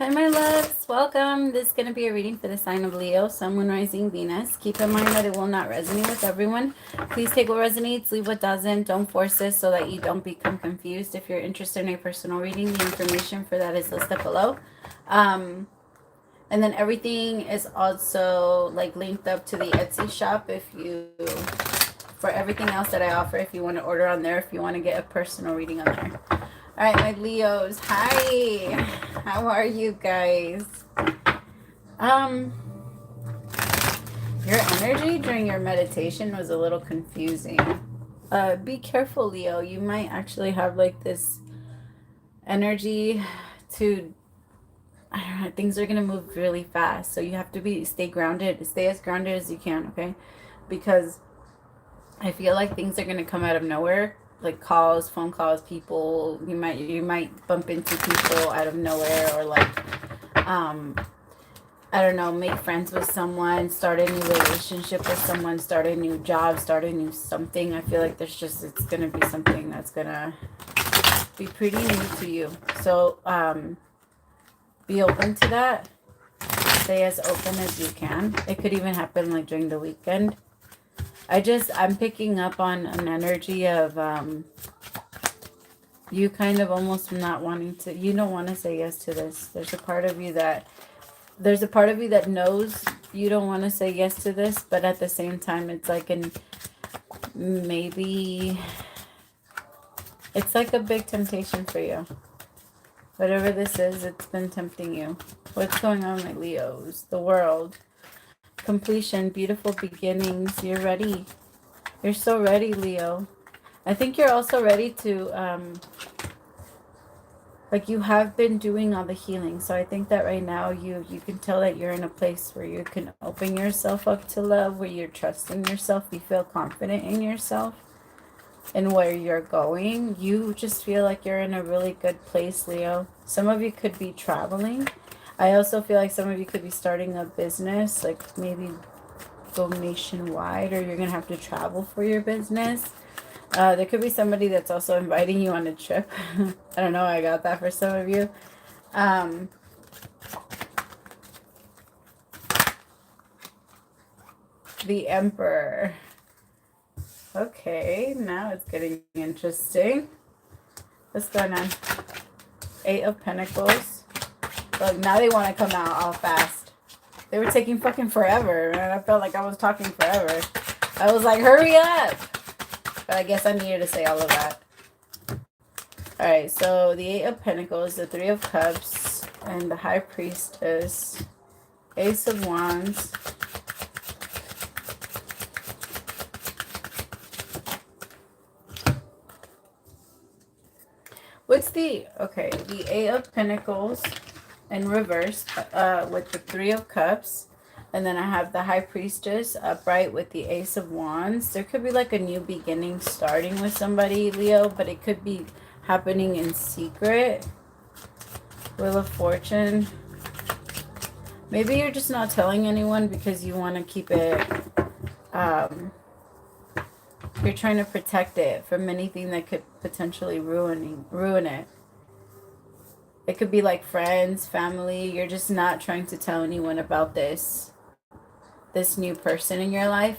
Hi, my loves. Welcome. This is going to be a reading for the sign of Leo, Sun, Moon, Rising, Venus. Keep in mind that it will not resonate with everyone. Please take what resonates, leave what doesn't. Don't force this so that you don't become confused. If you're interested in a personal reading, the information for that is listed below. And then everything is also like linked up to the Etsy shop for everything else that I offer, if you want to order on there, if you want to get a personal reading on there. All right, my Leos. Hi. How are you guys? Your energy during your meditation was a little confusing. Be careful, Leo. You might actually have like this energy to, I don't know, things are gonna move really fast. So you have to stay grounded. Stay as grounded as you can, okay? Because I feel like things are gonna come out of nowhere. Like calls, phone calls, people. You might bump into people out of nowhere, or like I don't know, make friends with someone, start a new relationship with someone, start a new job, start a new something. I feel like it's gonna be something that's gonna be pretty new to you. So be open to that. Stay as open as you can. It could even happen like during the weekend. I'm picking up on an energy of you kind of almost not wanting to, you don't want to say yes to this. There's a part of you that knows you don't want to say yes to this, but at the same time, it's like maybe it's like a big temptation for you. Whatever this is, it's been tempting you. What's going on, my Leos? The world. Completion, beautiful beginnings. You're ready. You're so ready, Leo. I think you're also ready to, like you have been doing all the healing. So I think that right now you can tell that you're in a place where you can open yourself up to love, where you're trusting yourself. You feel confident in yourself and where you're going. You just feel like you're in a really good place, Leo. Some of you could be traveling. I also feel like some of you could be starting a business, like maybe go nationwide, or you're going to have to travel for your business. There could be somebody that's also inviting you on a trip. I don't know, I got that for some of you. The Emperor. Okay, now it's getting interesting. What's going on? Eight of Pentacles. Look, now they want to come out all fast. They were taking fucking forever, and I felt like I was talking forever. I was like, hurry up! But I guess I needed to say all of that. Alright, so the Eight of Pentacles, the Three of Cups, and the High Priestess. Ace of Wands. The Eight of Pentacles in reverse with the Three of Cups. And then I have the High Priestess upright with the Ace of Wands. There could be like a new beginning starting with somebody, Leo, but it could be happening in secret. Wheel of Fortune. Maybe you're just not telling anyone because you want to keep it, you're trying to protect it from anything that could potentially ruin it. It could be like friends, family. You're just not trying to tell anyone about this new person in your life.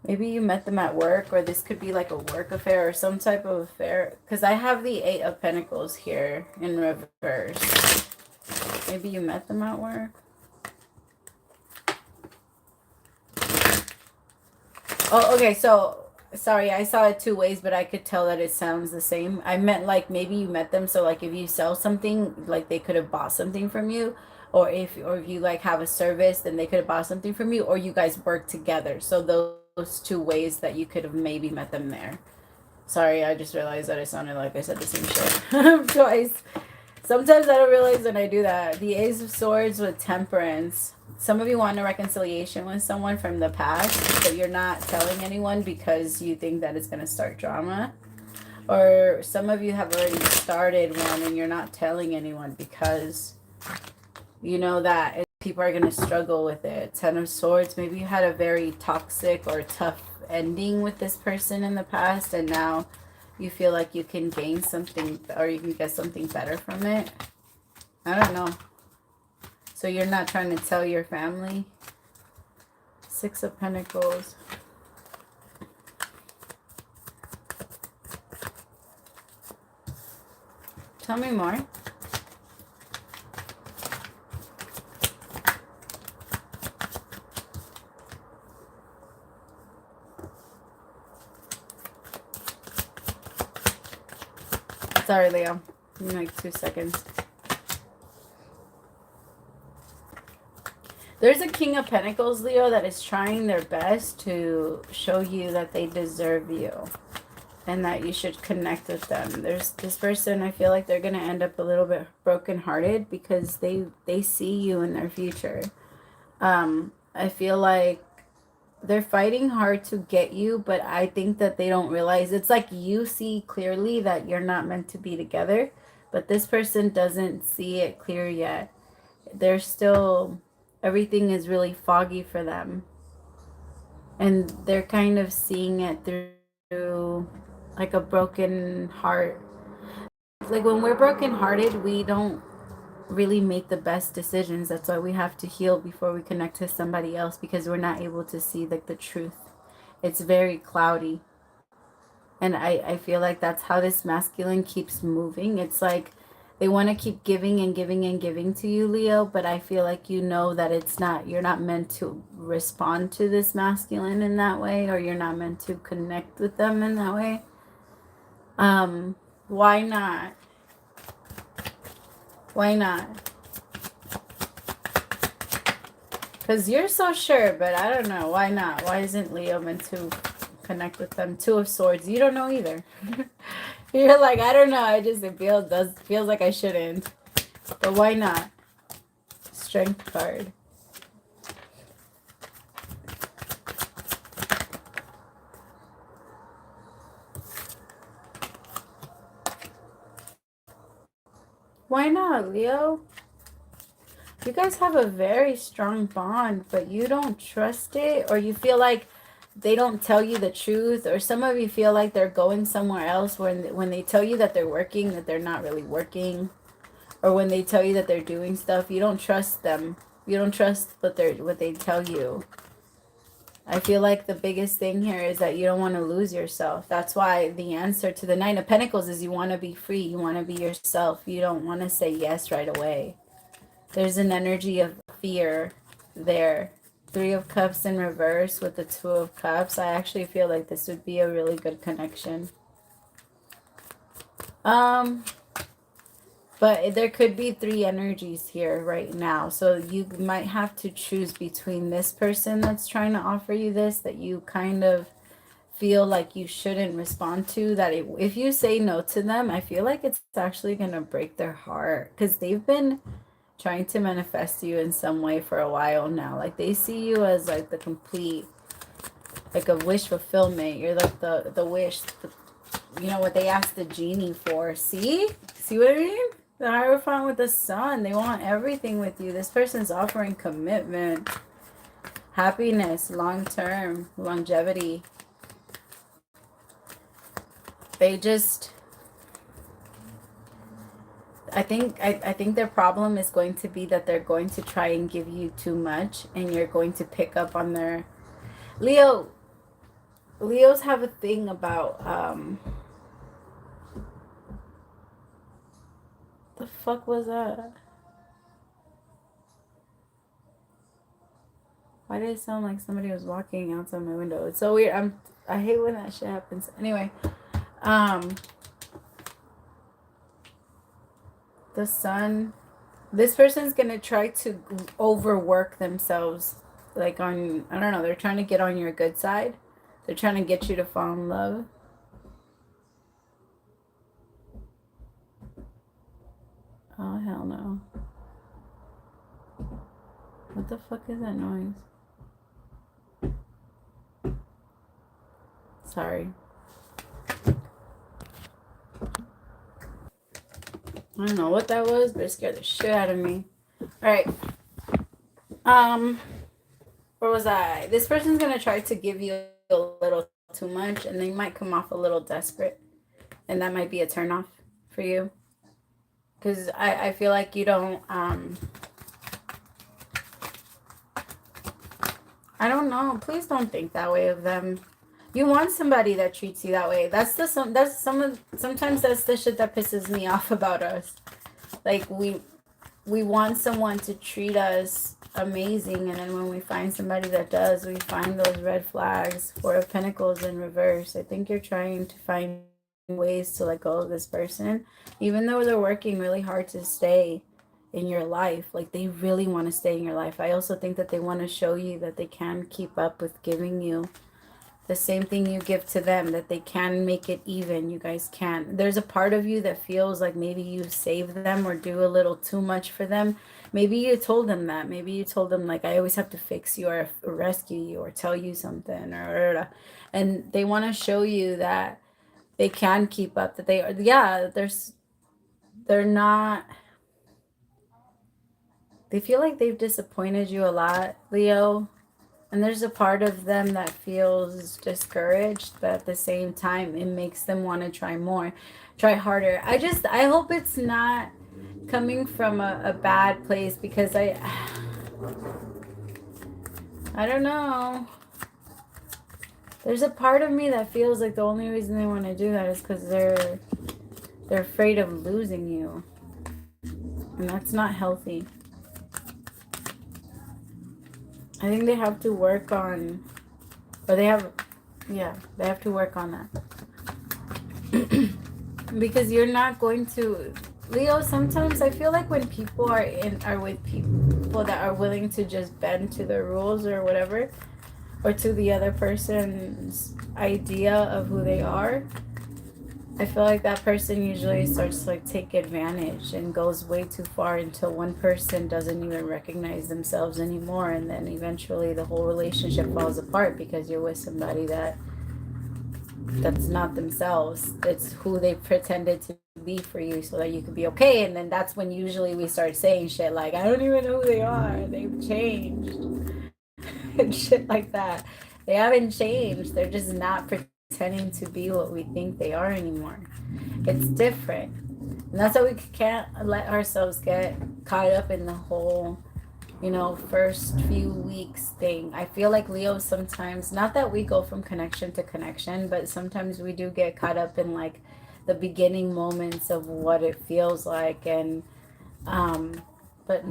Maybe you met them at work, or this could be like a work affair or some type of affair. Because I have the Eight of Pentacles here in reverse. Maybe you met them at work. Oh, okay, so sorry, I saw it two ways, but I could tell that it sounds the same. I meant like maybe you met them, so like if you sell something, like they could have bought something from you, or if you like have a service, then they could have bought something from you, or you guys work together. So those two ways that you could have maybe met them there. Sorry, I just realized that it sounded like I said the same shit twice. Sometimes I don't realize when I do that. The Ace of Swords with Temperance. Some of you want a reconciliation with someone from the past, but you're not telling anyone because you think that it's going to start drama. Or some of you have already started one and you're not telling anyone because you know that people are going to struggle with it. Ten of Swords. Maybe you had a very toxic or tough ending with this person in the past, and now you feel like you can gain something, or you can get something better from it. I don't know. So you're not trying to tell your family? Six of Pentacles. Tell me more. Sorry, Leo. Give me like 2 seconds. There's a King of Pentacles, Leo, that is trying their best to show you that they deserve you and that you should connect with them. There's this person, I feel like they're going to end up a little bit brokenhearted because they see you in their future. I feel like they're fighting hard to get you, but I think that they don't realize. It's like you see clearly that you're not meant to be together, but this person doesn't see it clear yet. They're still, everything is really foggy for them. And they're kind of seeing it through like a broken heart. Like when we're brokenhearted, we don't really make the best decisions. That's why we have to heal before we connect to somebody else, because we're not able to see like the truth. It's very cloudy. And I feel like that's how this masculine keeps moving. It's like they want to keep giving and giving and giving to you, Leo, but I feel like you know that it's not, you're not meant to respond to this masculine in that way, or you're not meant to connect with them in that way. Why not? Why not? Because you're so sure, but I don't know. Why not? Why isn't Leo meant to connect with them? Two of Swords. You don't know either. You're like, I don't know. It feels like I shouldn't. But why not? Strength card. Why not, Leo? You guys have a very strong bond, but you don't trust it, or you feel like they don't tell you the truth, or some of you feel like they're going somewhere else when they tell you that they're working, that they're not really working, or when they tell you that they're doing stuff, you don't trust them. You don't trust what they tell you. I feel like the biggest thing here is that you don't want to lose yourself. That's why the answer to the Nine of Pentacles is you want to be free. You want to be yourself. You don't want to say yes right away. There's an energy of fear there. Three of Cups in reverse with the Two of Cups. I actually feel like this would be a really good connection. But there could be three energies here right now. So you might have to choose between this person that's trying to offer you this, that you kind of feel like you shouldn't respond to, that if you say no to them, I feel like it's actually going to break their heart, because they've been trying to manifest you in some way for a while now. Like they see you as like the complete, like a wish fulfillment. You're like the wish, you know, what they asked the genie for. See what I mean? The Hierophant with the Sun. They want everything with you. This person's offering commitment, happiness, long-term, longevity. They just, I think their problem is going to be that they're going to try and give you too much, and you're going to pick up on their... Leos have a thing about the fuck was that? Why did it sound like somebody was walking outside my window? It's so weird. I hate when that shit happens. Anyway, the Sun, this person's gonna try to overwork themselves, like on, I don't know, they're trying to get on your good side. They're trying to get you to fall in love. Oh, hell no. What the fuck is that noise? Sorry. I don't know what that was, but it scared the shit out of me. Alright. Where was I? This person's going to try to give you a little too much, and they might come off a little desperate. And that might be a turnoff for you. Because I feel like you don't, I don't know. Please don't think that way of them. You want somebody that treats you that way. Sometimes that's the shit that pisses me off about us. Like we want someone to treat us amazing, and then when we find somebody that does, we find those red flags. Four of Pentacles in reverse. I think you're trying to find ways to let go of this person, even though they're working really hard to stay in your life. Like, they really want to stay in your life. I also think that they want to show you that they can keep up with giving you the same thing you give to them, that they can make it even. You guys can. There's a part of you that feels like maybe you save them or do a little too much for them. Maybe you told them that. Maybe you told them, like, I always have to fix you or rescue you or tell you something, and they want to show you that they can keep up, that they are, yeah, they're not, they feel like they've disappointed you a lot, Leo. And there's a part of them that feels discouraged, but at the same time, it makes them want to try more, try harder. I hope it's not coming from a bad place, because I don't know. There's a part of me that feels like the only reason they want to do that is because they're afraid of losing you. And that's not healthy. I think they have to work on, or they have to work on that. Because you're not going to, Leo, sometimes I feel like when people are with people that are willing to just bend to the rules or whatever, or to the other person's idea of who they are, I feel like that person usually starts to like take advantage and goes way too far until one person doesn't even recognize themselves anymore, and then eventually the whole relationship falls apart because you're with somebody that's not themselves. It's who they pretended to be for you so that you could be okay. And then that's when usually we start saying shit like, I don't even know who they are, they've changed and shit like that. They haven't changed, they're just not pretending to be what we think they are anymore. It's different. And that's why we can't let ourselves get caught up in the whole, first few weeks thing. I feel like Leo sometimes, not that we go from connection to connection, but sometimes we do get caught up in like the beginning moments of what it feels like. And but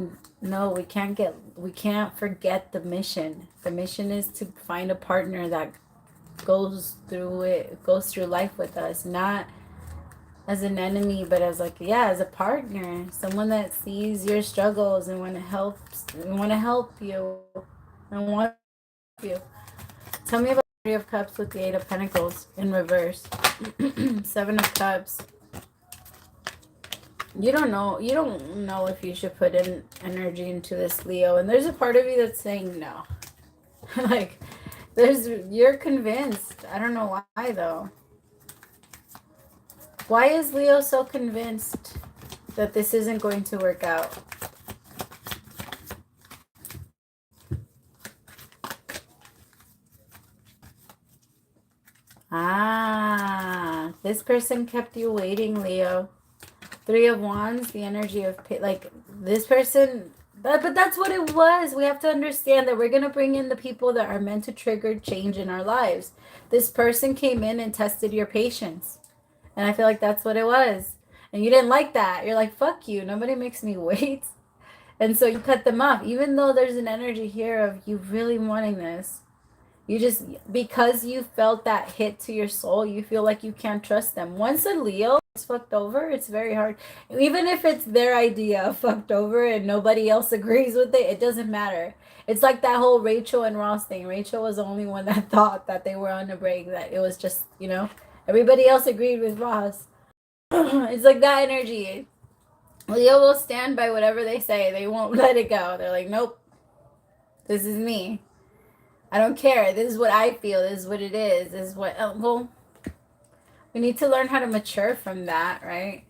no, we can't forget the mission. The mission is to find a partner that goes through life with us, not as an enemy, but as as a partner, someone that sees your struggles and want to help you and want you. Tell me about the Three of Cups with the Eight of Pentacles in reverse. Seven of Cups. You don't know if you should put in energy into this, Leo, and there's a part of you that's saying no. Like, you're convinced. I don't know why though. Why is Leo so convinced that this isn't going to work out? This person kept you waiting, Leo. Three of Wands, the energy of like this person, but that's what it was. We have to understand that we're going to bring in the people that are meant to trigger change in our lives. This person came in and tested your patience. And I feel like that's what it was. And you didn't like that. You're like, fuck you. Nobody makes me wait. And so you cut them off, even though there's an energy here of you really wanting this. You just, because you felt that hit to your soul, you feel like you can't trust them. Once a Leo is fucked over, it's very hard. Even if it's their idea of fucked over and nobody else agrees with it, it doesn't matter. It's like that whole Rachel and Ross thing. Rachel was the only one that thought that they were on a break, that it was just, everybody else agreed with Ross. It's like that energy. Leo will stand by whatever they say. They won't let it go. They're like, nope, this is me. I don't care. This is what I feel. This is what it is. This is what, well, we need to learn how to mature from that, right?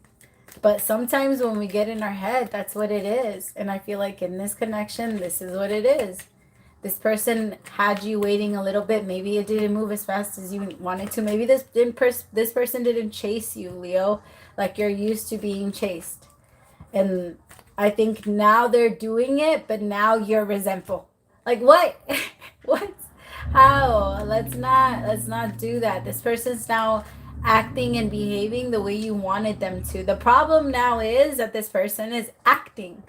But sometimes when we get in our head, that's what it is. And I feel like in this connection, this is what it is. This person had you waiting a little bit. Maybe it didn't move as fast as you wanted to. Maybe this person didn't chase you, Leo, like you're used to being chased. And I think now they're doing it, but now you're resentful. Like what? What? How? Let's not do that. This person's now acting and behaving the way you wanted them to. The problem now is that this person is acting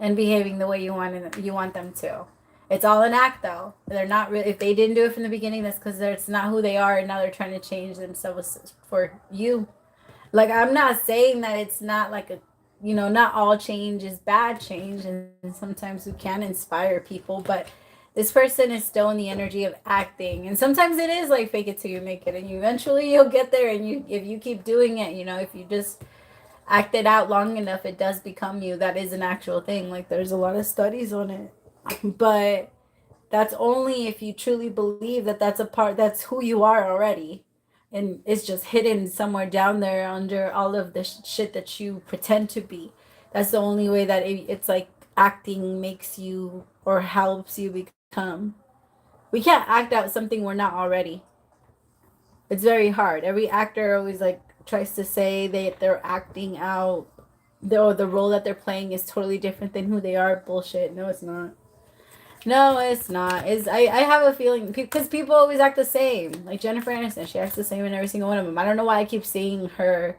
and behaving the way you want them to. It's all an act though. They're not really, if they didn't do it from the beginning, that's because it's not who they are, and now they're trying to change themselves for you. Like, I'm not saying that it's not like a, not all change is bad change, and sometimes we can inspire people, but this person is still in the energy of acting, and sometimes it is like fake it till you make it, and eventually you'll get there, and if you keep doing it, if you just act it out long enough, it does become you. That is an actual thing. Like, there's a lot of studies on it, but that's only if you truly believe that that's who you are already, and it's just hidden somewhere down there under all of the shit that you pretend to be. That's the only way that it's like acting makes you or helps you become. We can't act out something we're not already. It's very hard. Every actor always like tries to say they're acting out, the role that they're playing is totally different than who they are. Bullshit. No, it's not. No, it's not. I have a feeling because people always act the same. Like Jennifer Aniston, she acts the same in every single one of them. I don't know why I keep seeing her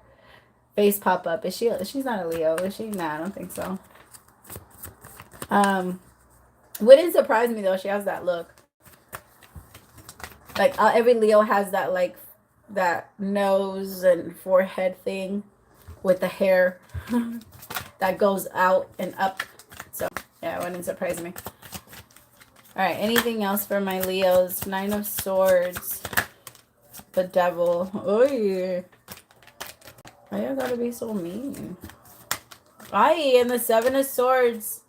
face pop up. She's not a Leo, is she? Nah, I don't think so. Wouldn't surprise me though. She has that look. Like every Leo has that, like, that nose and forehead thing with the hair that goes out and up. So yeah, it wouldn't surprise me. All right, anything else for my Leos? 9 of Swords. The Devil. Oh yeah. Why you gotta be so mean? Aye, and the 7 of Swords.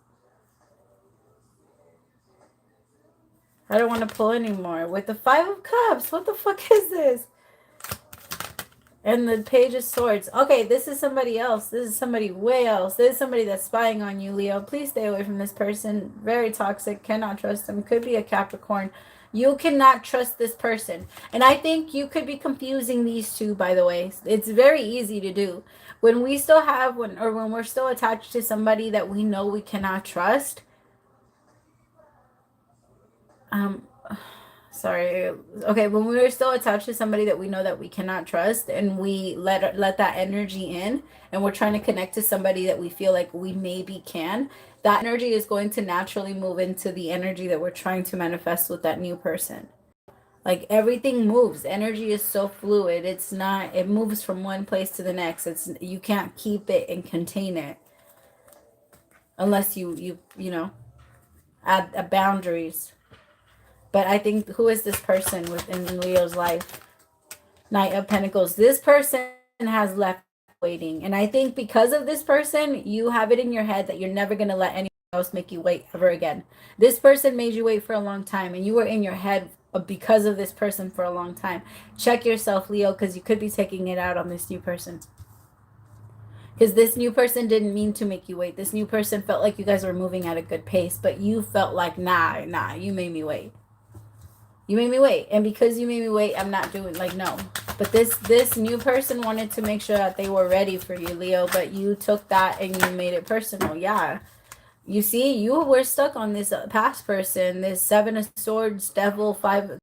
I don't want to pull anymore. With the 5 of Cups. What the fuck is this? And the Page of Swords. Okay, this is somebody else. This is somebody way else. This is somebody that's spying on you, Leo. Please stay away from this person. Very toxic. Cannot trust them. Could be a Capricorn. You cannot trust this person. And I think you could be confusing these two, by the way. It's very easy to do. When we still have, when we're still attached to somebody that we know we cannot trust, sorry. Okay, when we're still attached to somebody that we know that we cannot trust, and we let that energy in, and we're trying to connect to somebody that we feel like we maybe can, that energy is going to naturally move into the energy that we're trying to manifest with that new person. Like, everything moves. Energy is so fluid. It's not, it moves from one place to the next. You can't keep it and contain it unless you add boundaries. But I think, who is this person within Leo's life? Knight of Pentacles. This person has left waiting. And I think because of this person, you have it in your head that you're never going to let anyone else make you wait ever again. This person made you wait for a long time, and you were in your head because of this person for a long time. Check yourself, Leo, because you could be taking it out on this new person. Because this new person didn't mean to make you wait. This new person felt like you guys were moving at a good pace, but you felt like, nah, you made me wait. You made me wait. And because you made me wait, I'm not doing, like, no. But this new person wanted to make sure that they were ready for you, Leo. But you took that and you made it personal. Yeah. You see, you were stuck on this past person. This 7 of Swords, Devil, 5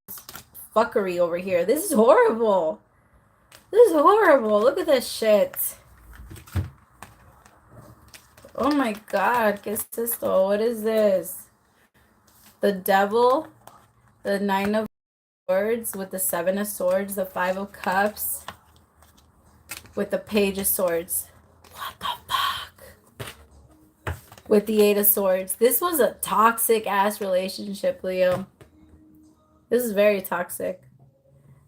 fuckery over here. This is horrible. This is horrible. Look at this shit. Oh my God. ¿Qué es esto? What is this? The Devil. The 9 of Swords with the 7 of Swords, the 5 of Cups with the Page of Swords. What the fuck? With the 8 of Swords. This was a toxic ass relationship, Leo. This is very toxic.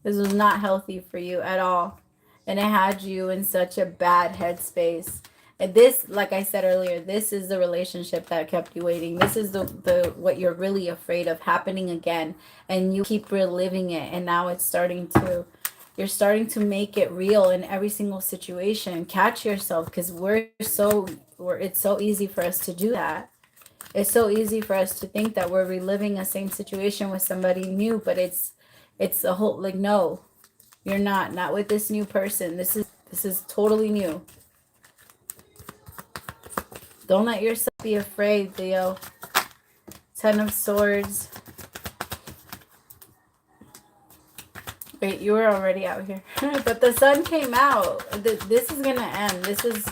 This was not healthy for you at all. And it had you in such a bad headspace. And this, like I said earlier, this is the relationship that kept you waiting. This is the what you're really afraid of happening again. And you keep reliving it. And now it's you're starting to make it real in every single situation. Catch yourself, because it's so easy for us to do that. It's so easy for us to think that we're reliving the same situation with somebody new, but it's a whole, like, no, you're not with this new person. This is totally new. Don't let yourself be afraid, Leo. 10 of Swords. Wait, you were already out here. But the sun came out. This is going to end. This is...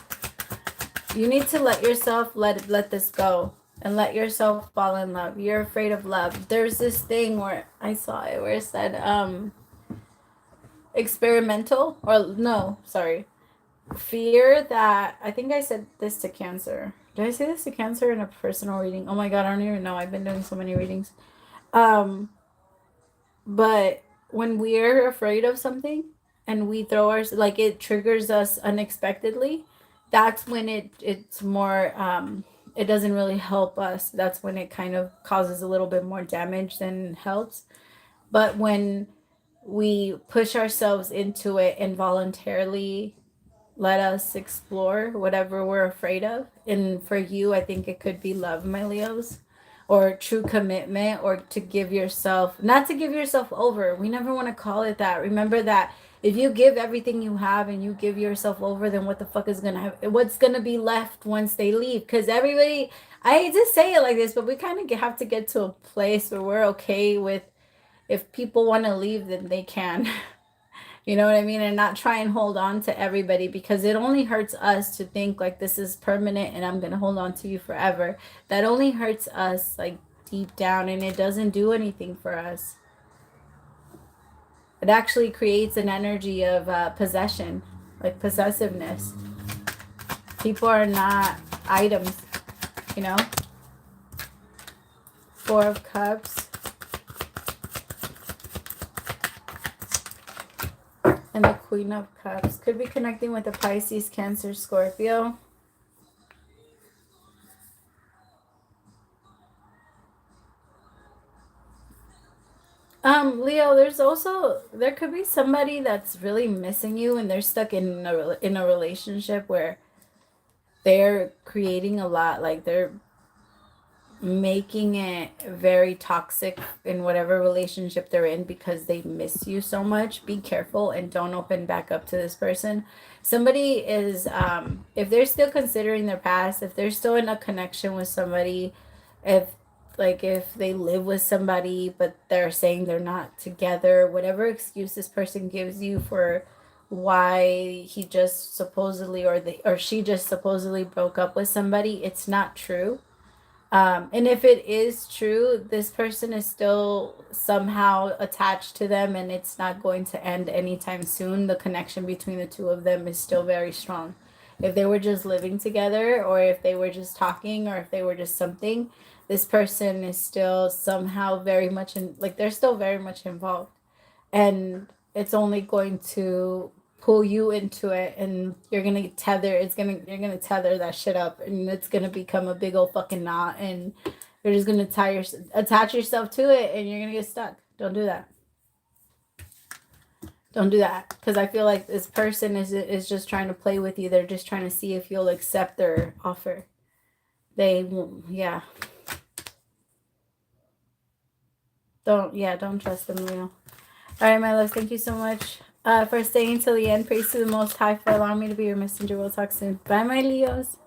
You need to let yourself let this go. And let yourself fall in love. You're afraid of love. There's this thing where I saw it where it said, experimental. Or, no, sorry. Fear that... I think I said this to Cancer. Did I say this to Cancer in a personal reading? Oh my god, I don't even know. I've been doing so many readings. But when we're afraid of something and we throw our, like, it triggers us unexpectedly, that's when it's more, it doesn't really help us. That's when it kind of causes a little bit more damage than helps. But when we push ourselves into it and voluntarily let us explore whatever we're afraid of, and for you, I think it could be love, my Leos, or true commitment, or to give yourself, not to give yourself over. We never want to call it that. Remember that if you give everything you have and you give yourself over, then what the fuck is gonna have, what's gonna be left once they leave? Because everybody, I hate to say it like this, but we kind of have to get to a place where we're okay with, if people want to leave, then they can. You know what I mean? And not try and hold on to everybody, because it only hurts us to think like this is permanent and I'm going to hold on to you forever. That only hurts us, like, deep down, and it doesn't do anything for us. It actually creates an energy of possession, like possessiveness. People are not items, you know? 4 of Cups. And the Queen of Cups. Could be connecting with a Pisces, Cancer, Scorpio. Leo, there could be somebody that's really missing you, and they're stuck in a relationship where they're creating a lot, like they're making it very toxic in whatever relationship they're in, because they miss you so much. Be careful and don't open back up to this person. Somebody is, if they're still considering their past, if they're still in a connection with somebody, if they live with somebody but they're saying they're not together, whatever excuse this person gives you for why he just supposedly, or she just supposedly broke up with somebody, it's not true. And if it is true, this person is still somehow attached to them, and it's not going to end anytime soon. The connection between the two of them is still very strong. If they were just living together, or if they were just talking, or if they were just something, this person is still somehow very much they're still very much involved. And it's only going to pull you into it, and you're gonna tether that shit up, and it's gonna become a big old fucking knot, and you're just gonna attach yourself to it, and you're gonna get stuck. Don't do that. Don't do that, because I feel like this person is just trying to play with you. They're just trying to see if you'll accept their offer. They won't. Yeah. Don't trust them, Leo. All right, my loves, thank you so much for staying till the end. Praise to the Most High for allowing me to be your messenger. We'll talk soon. Bye, my Leos.